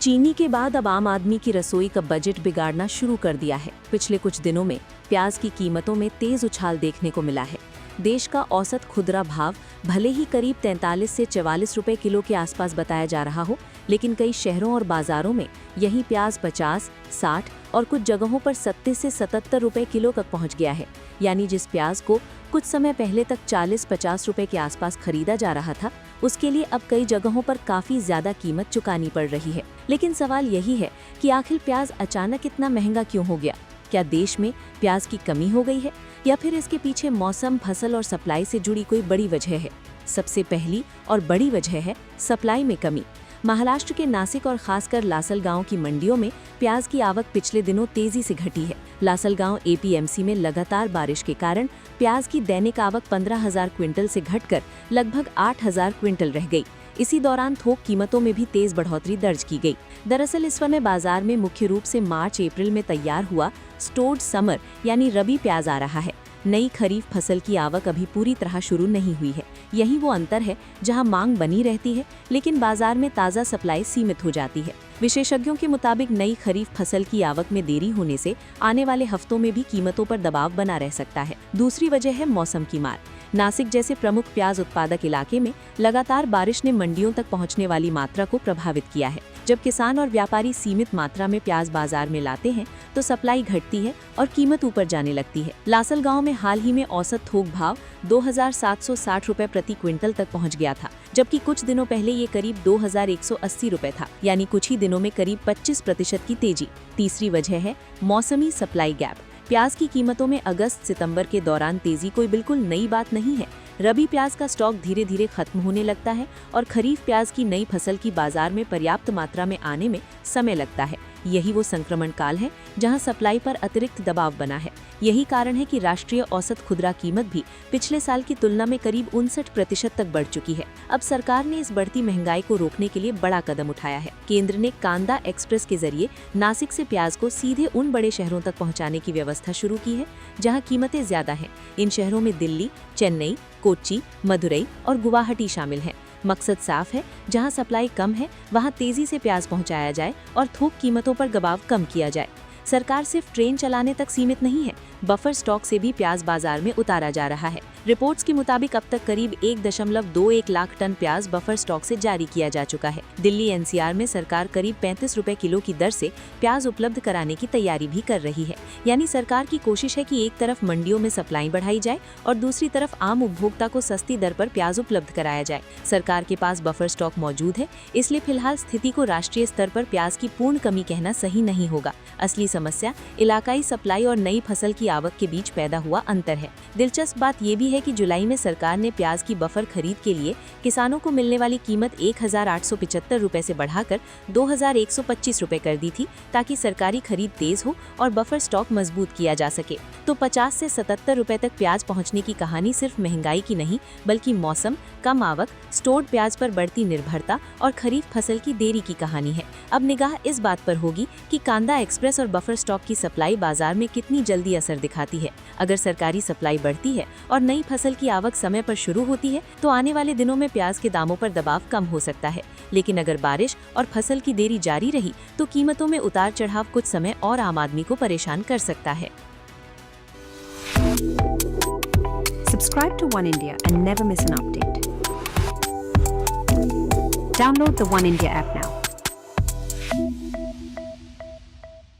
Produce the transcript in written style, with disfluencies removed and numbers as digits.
चीनी के बाद अब आम आदमी की रसोई का बजट बिगाड़ना शुरू कर दिया है। पिछले कुछ दिनों में प्याज की कीमतों में तेज उछाल देखने को मिला है। देश का औसत खुदरा भाव भले ही करीब 43 से 44 रुपए किलो के आसपास बताया जा रहा हो, लेकिन कई शहरों और बाजारों में यही प्याज 50, 60 और कुछ जगहों पर 37 से 77 रुपए किलो तक पहुंच गया है। यानी जिस प्याज को कुछ समय पहले तक 40-50 रुपए के आसपास खरीदा जा रहा था, उसके लिए अब कई जगहों पर काफी ज्यादा कीमत चुकानी पड़ रही है। लेकिन सवाल यही है कि आखिर प्याज अचानक इतना महंगा क्यों हो गया? क्या देश में प्याज की कमी हो गई है या फिर इसके पीछे मौसम, फसल और सप्लाई से जुड़ी कोई बड़ी वजह है? सबसे पहली और बड़ी वजह है सप्लाई में कमी। महाराष्ट्र के नासिक और खासकर लासलगांव की मंडियों में प्याज की आवक पिछले दिनों तेजी से घटी है। लासलगांव एपीएमसी में लगातार बारिश के कारण प्याज की दैनिक आवक 15,000 क्विंटल से घटकर लगभग 8,000 क्विंटल रह गई। इसी दौरान थोक कीमतों में भी तेज बढ़ोतरी दर्ज की गई। दरअसल इस समय बाजार में मुख्य रूप से मार्च-अप्रैल में तैयार हुआ स्टोर्ड समर यानी रबी प्याज आ रहा है। नई खरीफ फसल की आवक अभी पूरी तरह शुरू नहीं हुई है। यही वो अंतर है जहां मांग बनी रहती है, लेकिन बाजार में ताज़ा सप्लाई सीमित हो जाती है। विशेषज्ञों के मुताबिक नई खरीफ फसल की आवक में देरी होने से आने वाले हफ्तों में भी कीमतों पर दबाव बना रह सकता है। दूसरी वजह है मौसम की मार। नासिक जैसे प्रमुख प्याज उत्पादक इलाके में लगातार बारिश ने मंडियों तक पहुंचने वाली मात्रा को प्रभावित किया है। जब किसान और व्यापारी सीमित मात्रा में प्याज बाजार में लाते हैं तो सप्लाई घटती है और कीमत ऊपर जाने लगती है। लासलगांव में हाल ही में औसत थोक भाव 2,760 रुपए प्रति क्विंटल तक पहुंच गया था, जबकि कुछ दिनों पहले ये करीब 2,180 रुपए था, यानी कुछ ही दिनों में करीब 25% की तेजी। तीसरी वजह है मौसमी सप्लाई गैप। प्याज की कीमतों में अगस्त-सितंबर के दौरान तेजी कोई बिल्कुल नई बात नहीं है। रबी प्याज का स्टॉक धीरे धीरे खत्म होने लगता है और खरीफ प्याज की नई फसल की बाजार में पर्याप्त मात्रा में आने में समय लगता है। यही वो संक्रमण काल है जहां सप्लाई पर अतिरिक्त दबाव बना है। यही कारण है कि राष्ट्रीय औसत खुदरा कीमत भी पिछले साल की तुलना में करीब 59% तक बढ़ चुकी है। अब सरकार ने इस बढ़ती महंगाई को रोकने के लिए बड़ा कदम उठाया है। केंद्र ने कांदा एक्सप्रेस के जरिए नासिक से प्याज को सीधे उन बड़े शहरों तक पहुंचाने की व्यवस्था शुरू की है जहां कीमतें ज्यादा हैं। इन शहरों में दिल्ली, चेन्नई, कोच्चि, मदुरई और गुवाहाटी शामिल हैं। मकसद साफ है, जहां सप्लाई कम है वहां तेजी से प्याज पहुंचाया जाए और थोक कीमतों पर दबाव कम किया जाए। सरकार सिर्फ ट्रेन चलाने तक सीमित नहीं है, बफर स्टॉक से भी प्याज बाजार में उतारा जा रहा है। रिपोर्ट्स के मुताबिक अब तक करीब 1.21 लाख टन प्याज बफर स्टॉक से जारी किया जा चुका है। दिल्ली एनसीआर में सरकार करीब 35 रुपए किलो की दर से प्याज उपलब्ध कराने की तैयारी भी कर रही है। यानी सरकार की कोशिश है कि एक तरफ मंडियों में सप्लाई बढ़ाई जाए और दूसरी तरफ आम उपभोक्ता को सस्ती दर पर प्याज उपलब्ध कराया जाए। सरकार के पास बफर स्टॉक मौजूद है, इसलिए फिलहाल स्थिति को राष्ट्रीय स्तर पर प्याज की पूर्ण कमी कहना सही नहीं होगा। असली समस्या इलाकाई सप्लाई और नई फसल की आवक के बीच पैदा हुआ अंतर है। दिलचस्प बात यह भी है कि जुलाई में सरकार ने प्याज की बफर खरीद के लिए किसानों को मिलने वाली कीमत 1,875 रुपए से बढ़ाकर 2,125 रुपए कर दी थी, ताकि सरकारी खरीद तेज हो और बफर स्टॉक मजबूत किया जा सके। तो 50 से 77 रुपए तक प्याज पहुंचने की कहानी सिर्फ महंगाई की नहीं, बल्कि मौसम, कम आवक, स्टोर्ड प्याज पर बढ़ती निर्भरता और खरीफ फसल की देरी की कहानी है। अब निगाह इस बात पर होगी कि कांदा एक्सप्रेस और बफर स्टॉक की सप्लाई बाजार में कितनी जल्दी असर दिखाती है। अगर सरकारी सप्लाई बढ़ती है और नई फसल की आवक समय पर शुरू होती है तो आने वाले दिनों में प्याज के दामों पर दबाव कम हो सकता है। लेकिन अगर बारिश और फसल की देरी जारी रही तो कीमतों में उतार चढ़ाव कुछ समय और आम आदमी को परेशान कर सकता है। Subscribe to One India and never miss an update. Download the One India app now.